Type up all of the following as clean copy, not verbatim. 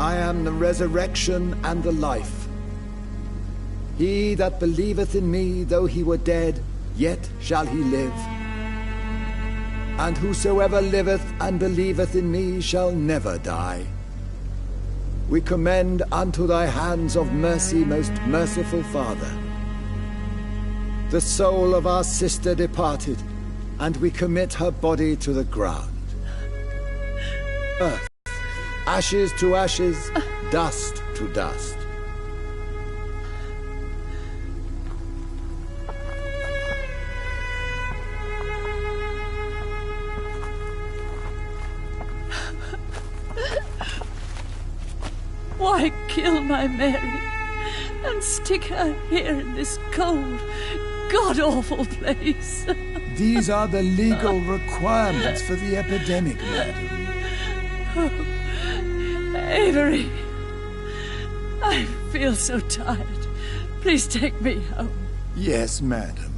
I am the resurrection and the life. He that believeth in me, though he were dead, yet shall he live. And whosoever liveth and believeth in me shall never die. We commend unto thy hands of mercy, most merciful Father, the soul of our sister departed, and we commit her body to the ground. Earth, ashes to ashes, dust to dust. Why kill my Mary and stick her here in this cold, god-awful place? These are the legal requirements for the epidemic, madam. Oh, Avery, I feel so tired. Please take me home. Yes, madam.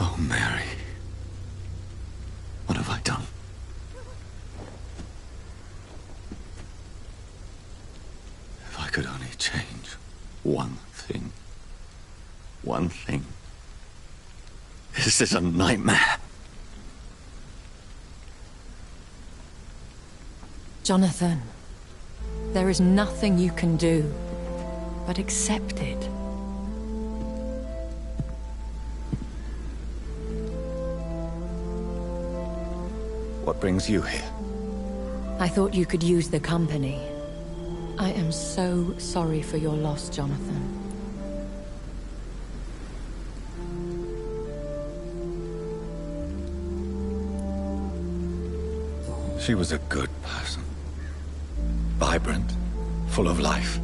Oh, Mary. What have I done? If I could only change one thing. One thing. This is a nightmare. Jonathan, there is nothing you can do but accept it. What brings you here? I thought you could use the company. I am so sorry for your loss, Jonathan. She was a good person. Vibrant, full of life.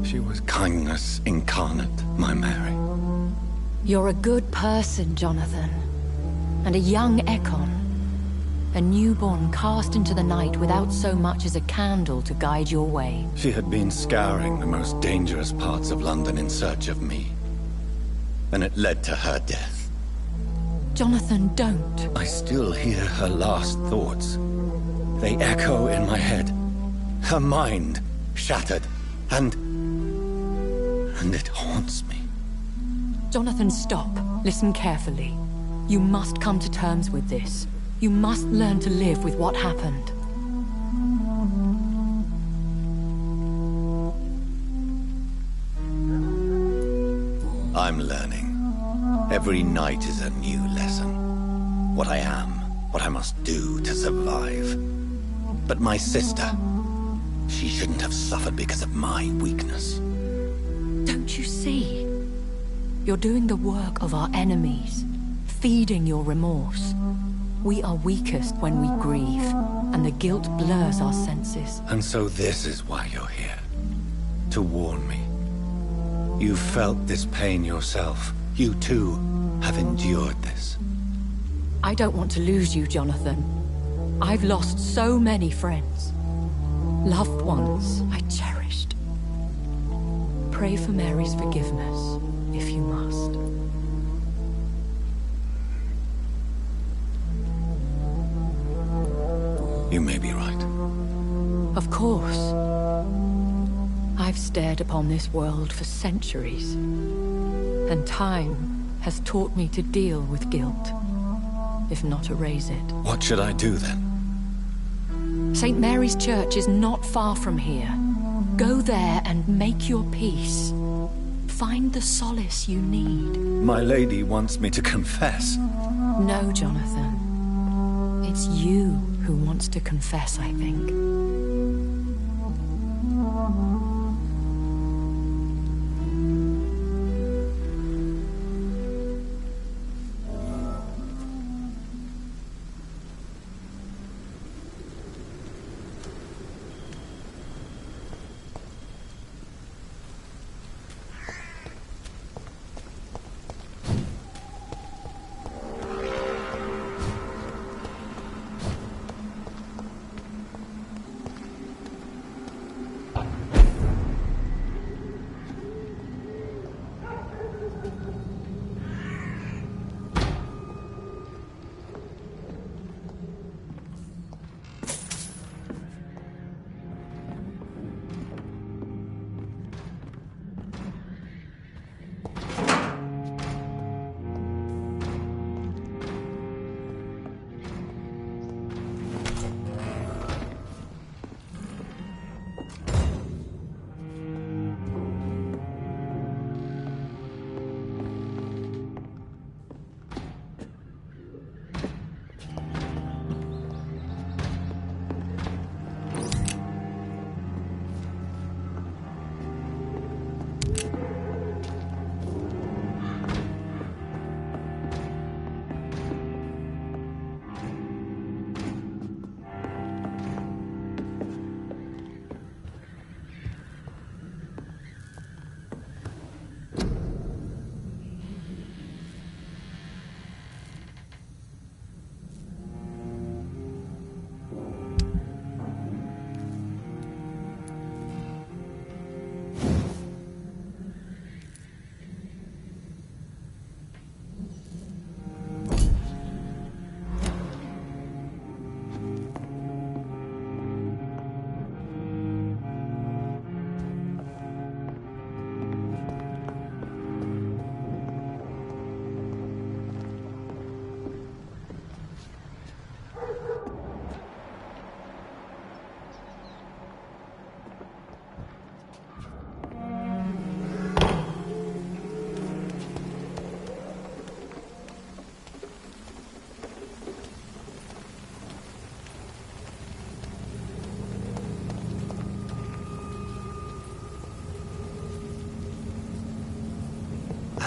She was kindness incarnate, my Mary. You're a good person, Jonathan. And a young Ekon. A newborn cast into the night without so much as a candle to guide your way. She had been scouring the most dangerous parts of London in search of me. And it led to her death. Jonathan, don't. I still hear her last thoughts. They echo in my head. Her mind shattered, and it haunts me. Jonathan, stop. Listen carefully. You must come to terms with this. You must learn to live with what happened. I'm learning. Every night is a new lesson. What I am, what I must do to survive. But my sister, she shouldn't have suffered because of my weakness. Don't you see? You're doing the work of our enemies, feeding your remorse. We are weakest when we grieve, and the guilt blurs our senses. And so this is why you're here. To warn me. You've felt this pain yourself. You too have endured this. I don't want to lose you, Jonathan. I've lost so many friends. Loved ones I cherished. Pray for Mary's forgiveness, if you must. You may be right. Of course. I've stared upon this world for centuries. And time has taught me to deal with guilt, if not erase it. What should I do then? St. Mary's Church is not far from here. Go there and make your peace. Find the solace you need. My lady wants me to confess. No, Jonathan. It's you who wants to confess, I think.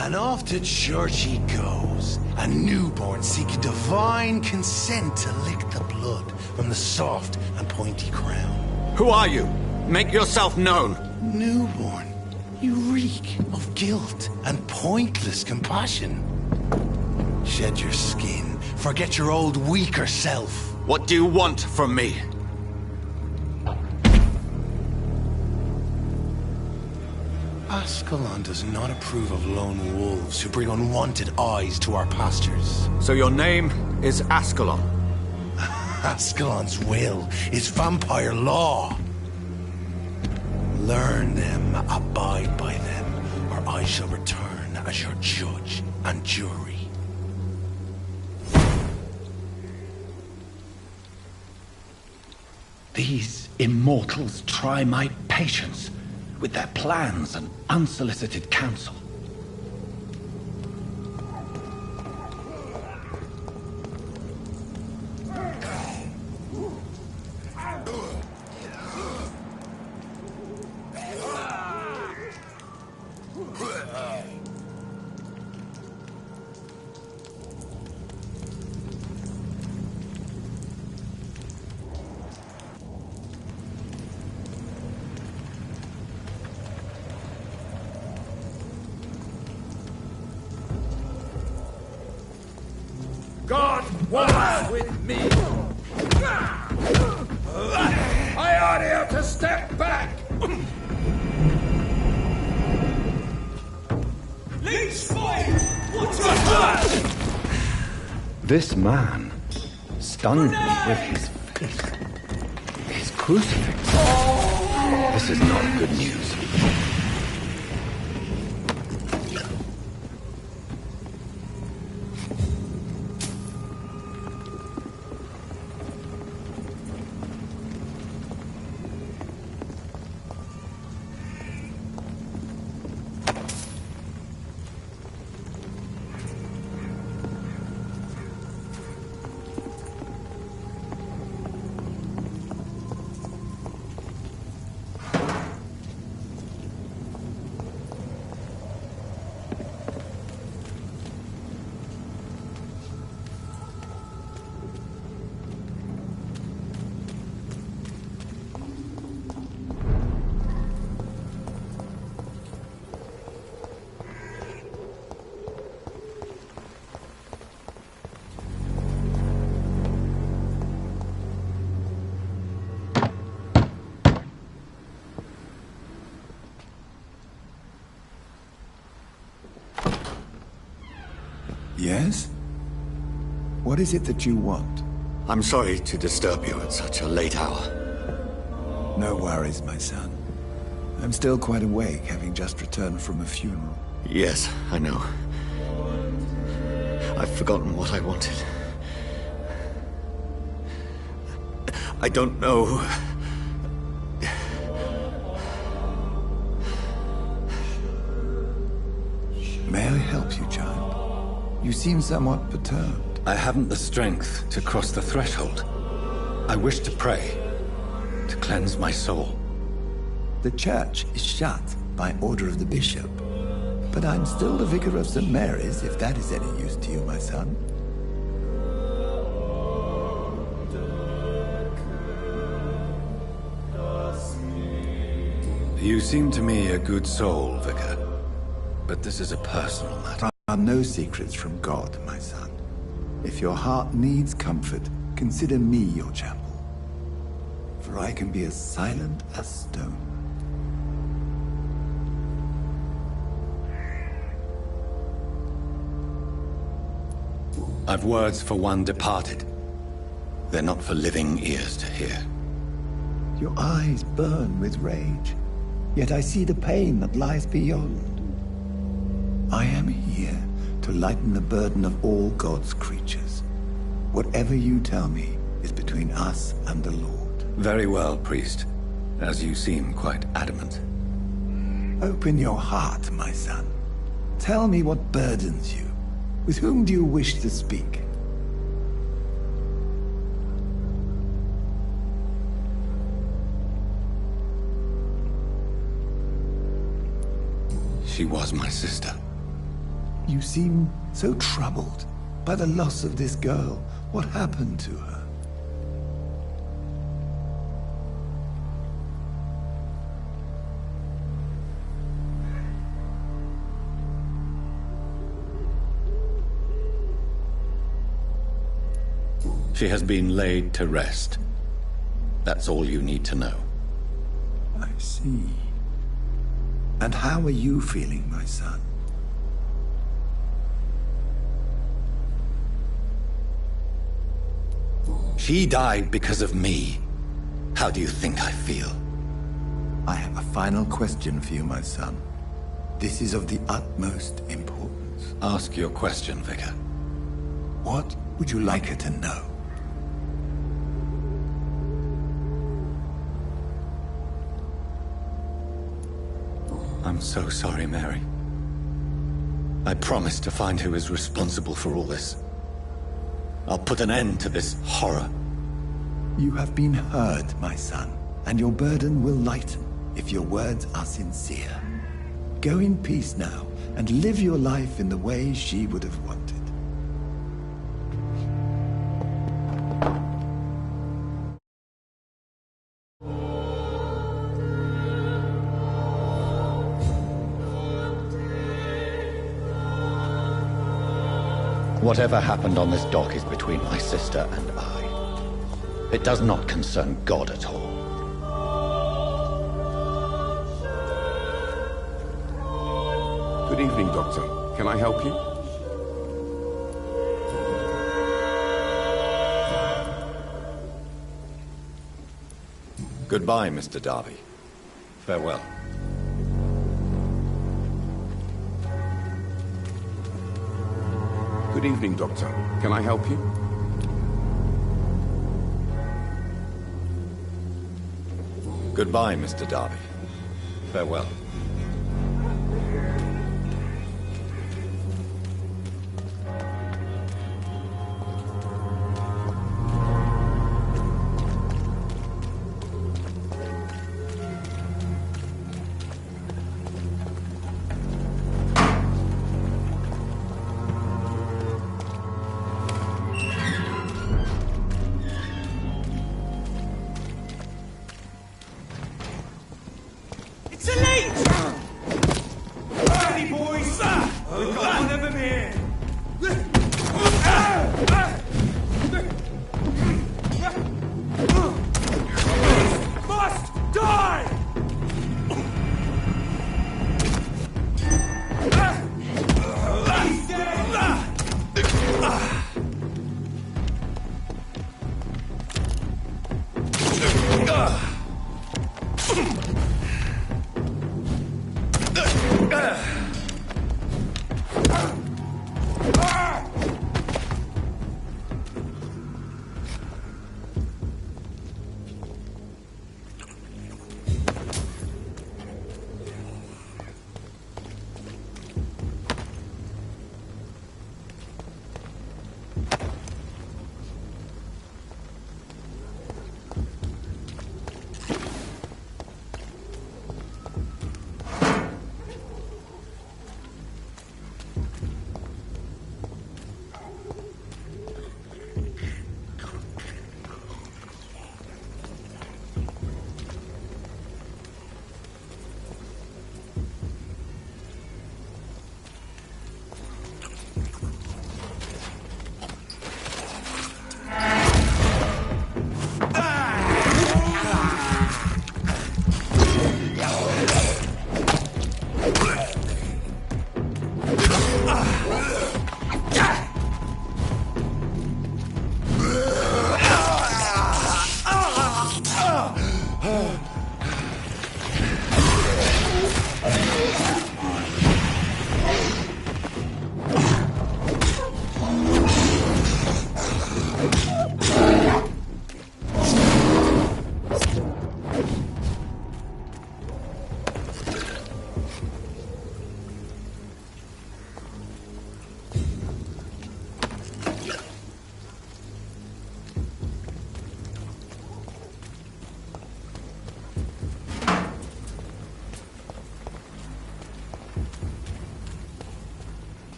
And off to church he goes, a newborn seeking divine consent to lick the blood from the soft and pointy crown. Who are you? Make yourself known. Newborn, you reek of guilt and pointless compassion. Shed your skin, forget your old weaker self. What do you want from me? Ascalon does not approve of lone wolves who bring unwanted eyes to our pastures. So your name is Ascalon? Ascalon's will is vampire law. Learn them, abide by them, or I shall return as your judge and jury. These immortals try my patience with their plans and unsolicited counsel. God was with me. I ought here to step back. Let's fight. This man stunned me with his face. His crucifix. This is not good news. Yes? What is it that you want? I'm sorry to disturb you at such a late hour. No worries, my son. I'm still quite awake, having just returned from a funeral. Yes, I know. I've forgotten what I wanted. I don't know. May I help you, child? You seem somewhat perturbed. I haven't the strength to cross the threshold. I wish to pray, to cleanse my soul. The church is shut by order of the bishop. But I'm still the vicar of St. Mary's, if that is any use to you, my son. You seem to me a good soul, vicar. But this is a personal matter. There are no secrets from God, my son. If your heart needs comfort, consider me your chapel. For I can be as silent as stone. I've words for one departed. They're not for living ears to hear. Your eyes burn with rage, yet I see the pain that lies beyond. I am here to lighten the burden of all God's creatures. Whatever you tell me is between us and the Lord. Very well, priest, as you seem quite adamant. Open your heart, my son. Tell me what burdens you. With whom do you wish to speak? She was my sister. You seem so troubled by the loss of this girl. What happened to her? She has been laid to rest. That's all you need to know. I see. And how are you feeling, my son? She died because of me. How do you think I feel? I have a final question for you, my son. This is of the utmost importance. Ask your question, Vicar. What would you like her to know? I'm so sorry, Mary. I promise to find who is responsible for all this. I'll put an end to this horror. You have been heard, my son, and your burden will lighten if your words are sincere. Go in peace now, and live your life in the way she would have wanted. Whatever happened on this dock is between my sister and I. It does not concern God at all. Good evening, Doctor. Can I help you? Goodbye, Mr. Darby. Farewell. Good evening, Doctor. Can I help you? Goodbye, Mr. Darby. Farewell.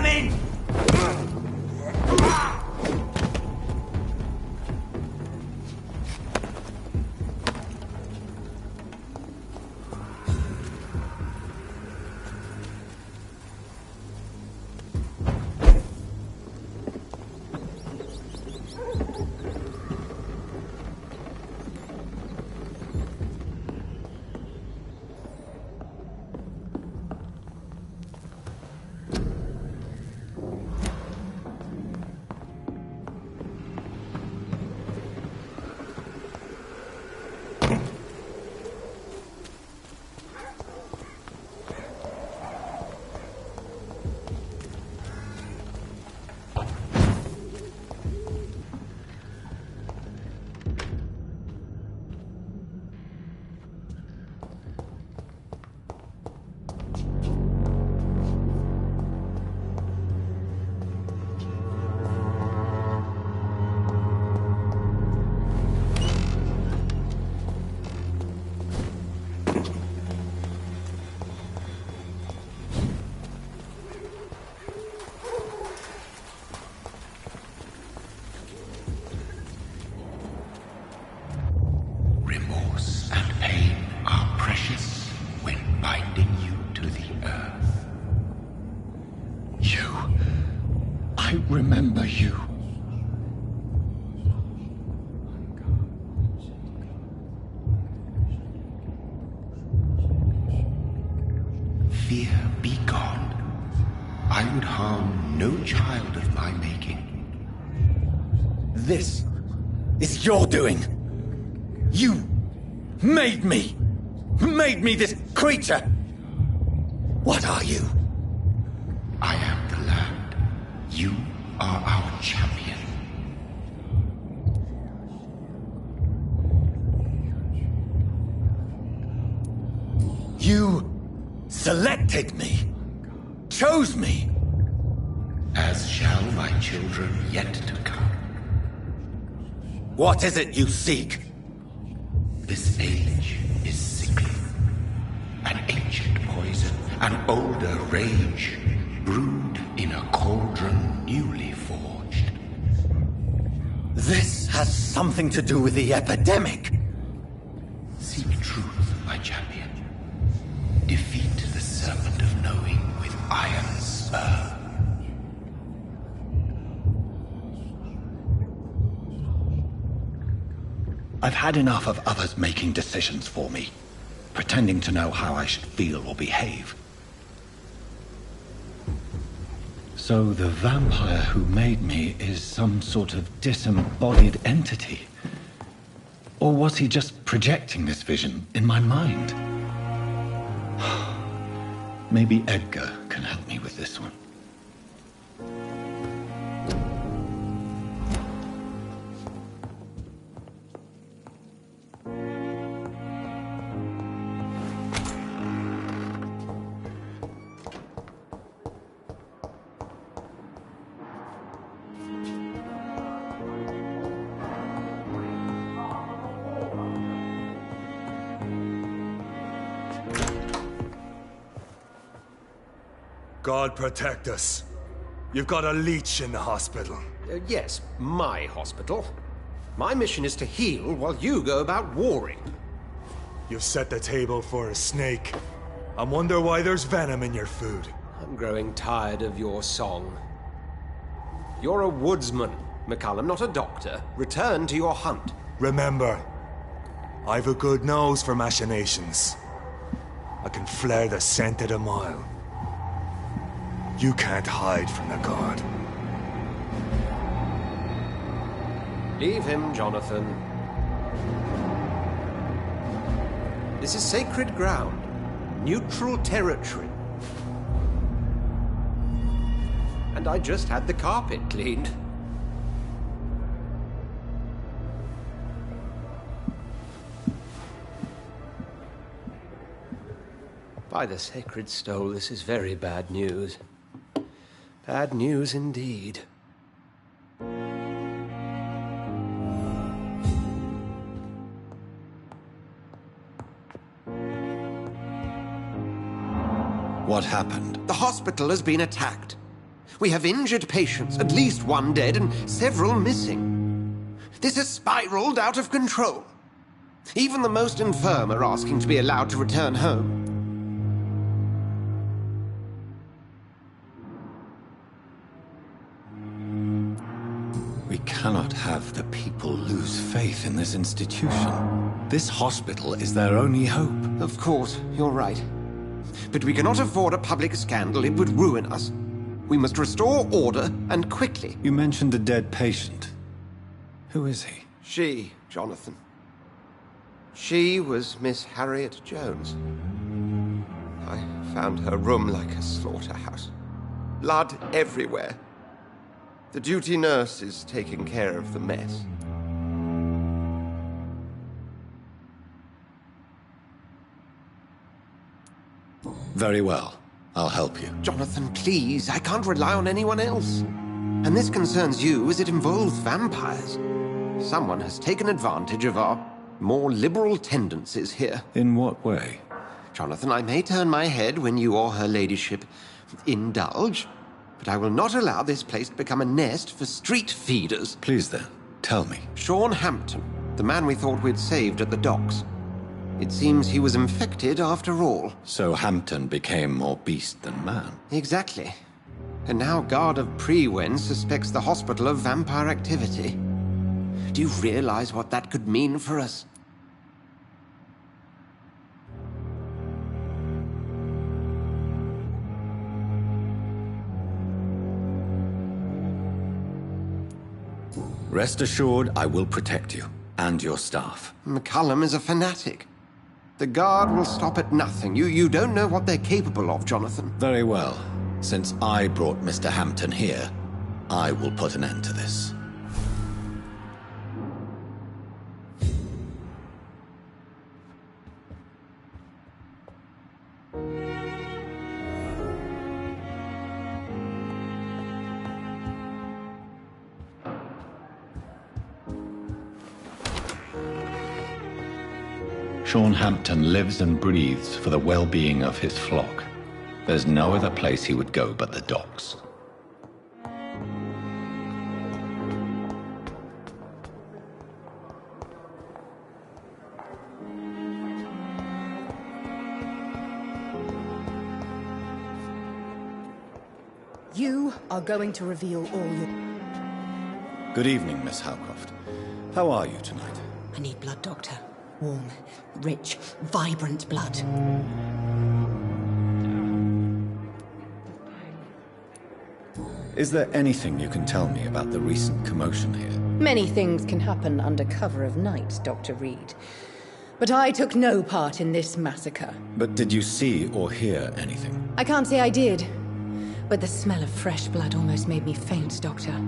coming! Remember you. Fear be gone. I would harm no child of my making. This is your doing. You made me this creature. What are you? I am the land. You are our champion. You selected me, chose me. As shall my children yet to come. What is it you seek? This age is sickly. An ancient poison, an older rage, brewed in a cauldron newly forged. This has something to do with the epidemic. Seek truth, my champion. Defeat the serpent of knowing with iron spur. I've had enough of others making decisions for me, pretending to know how I should feel or behave. So the vampire who made me is some sort of disembodied entity? Or was he just projecting this vision in my mind? Maybe Edgar can help me with this one. God protect us. You've got a leech in the hospital. Yes, my hospital. My mission is to heal while you go about warring. You've set the table for a snake. I wonder why there's venom in your food. I'm growing tired of your song. You're a woodsman, McCallum, not a doctor. Return to your hunt. Remember, I've a good nose for machinations. I can flare the scent at a mile. You can't hide from the god. Leave him, Jonathan. This is sacred ground. Neutral territory. And I just had the carpet cleaned. By the sacred stole, this is very bad news. Bad news indeed. What happened? The hospital has been attacked. We have injured patients, at least one dead and several missing. This has spiraled out of control. Even the most infirm are asking to be allowed to return home. We cannot have the people lose faith in this institution. This hospital is their only hope. Of course, you're right. But we cannot afford a public scandal. It would ruin us. We must restore order, and quickly. You mentioned a dead patient. Who is he? She, Jonathan. She was Miss Harriet Jones. I found her room like a slaughterhouse. Blood everywhere. The duty nurse is taking care of the mess. Very well. I'll help you. Jonathan, please. I can't rely on anyone else. And this concerns you as it involves vampires. Someone has taken advantage of our more liberal tendencies here. In what way? Jonathan, I may turn my head when you or her ladyship indulge, but I will not allow this place to become a nest for street feeders. Please then, tell me. Sean Hampton, the man we thought we'd saved at the docks. It seems he was infected after all. So Hampton became more beast than man. Exactly. And now Guard of Prewen suspects the hospital of vampire activity. Do you realize what that could mean for us? Rest assured, I will protect you and your staff. McCullum is a fanatic. The Guard will stop at nothing. You don't know what they're capable of, Jonathan. Very well. Since I brought Mr. Hampton here, I will put an end to this. Sean Hampton lives and breathes for the well-being of his flock. There's no other place he would go but the docks. You are going to reveal all your... Good evening, Miss Howcroft. How are you tonight? I need blood, Doctor. Warm, rich, vibrant blood. Is there anything you can tell me about the recent commotion here? Many things can happen under cover of night, Dr. Reed. But I took no part in this massacre. But did you see or hear anything? I can't say I did. But the smell of fresh blood almost made me faint, Doctor.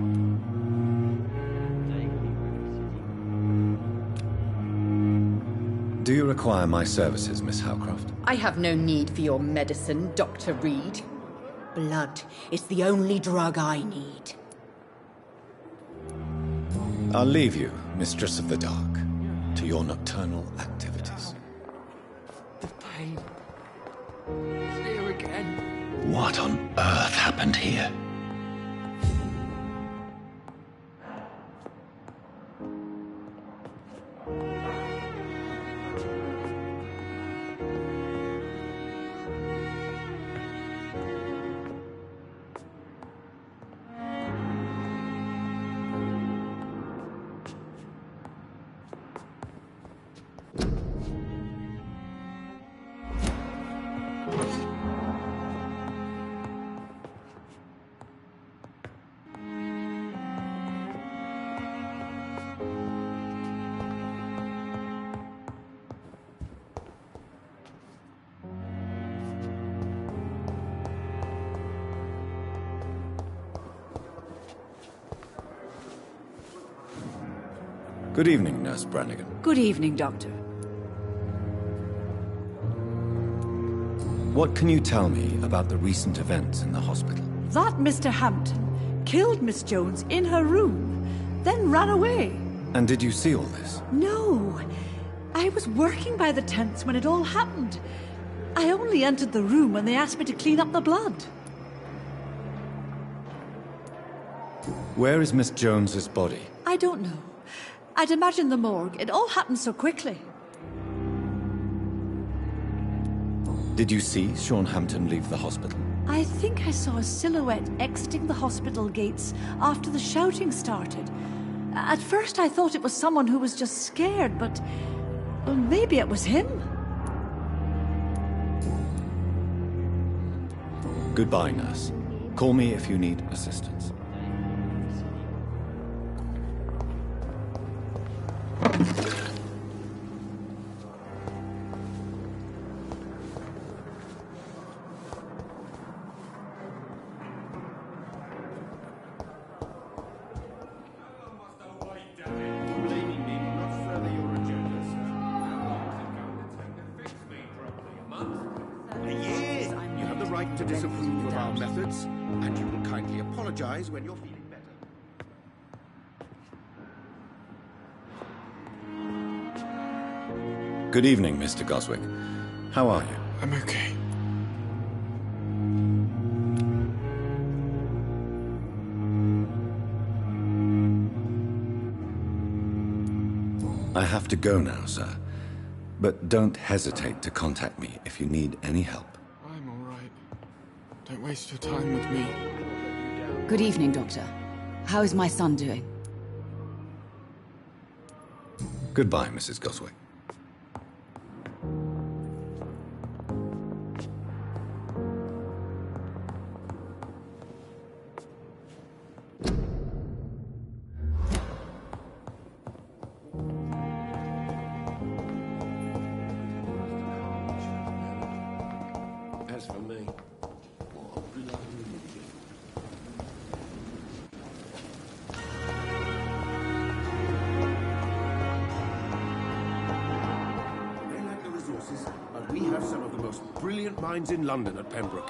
Do you require my services, Miss Howcroft? I have no need for your medicine, Dr. Reed. Blood is the only drug I need. I'll leave you, Mistress of the Dark, to your nocturnal activities. The pain. It's here again. What on earth happened here? Good evening, Nurse Brannigan. Good evening, Doctor. What can you tell me about the recent events in the hospital? That Mr. Hampton killed Miss Jones in her room, then ran away. And did you see all this? No. I was working by the tents when it all happened. I only entered the room when they asked me to clean up the blood. Where is Miss Jones's body? I don't know. I'd imagine the morgue. It all happened so quickly. Did you see Sean Hampton leave the hospital? I think I saw a silhouette exiting the hospital gates after the shouting started. At first I thought it was someone who was just scared, but... well, maybe it was him. Goodbye, nurse. Call me if you need assistance. To disapprove of our methods, and you will kindly apologize when you're feeling better. Good evening, Mr. Goswick. How are you? I'm okay. I have to go now, sir. But don't hesitate to contact me if you need any help. I'm all right. Don't waste your time with me. Good evening, Doctor. How is my son doing? Goodbye, Mrs. Goswick. As for me, but we have some of the most brilliant minds in London at Pembroke.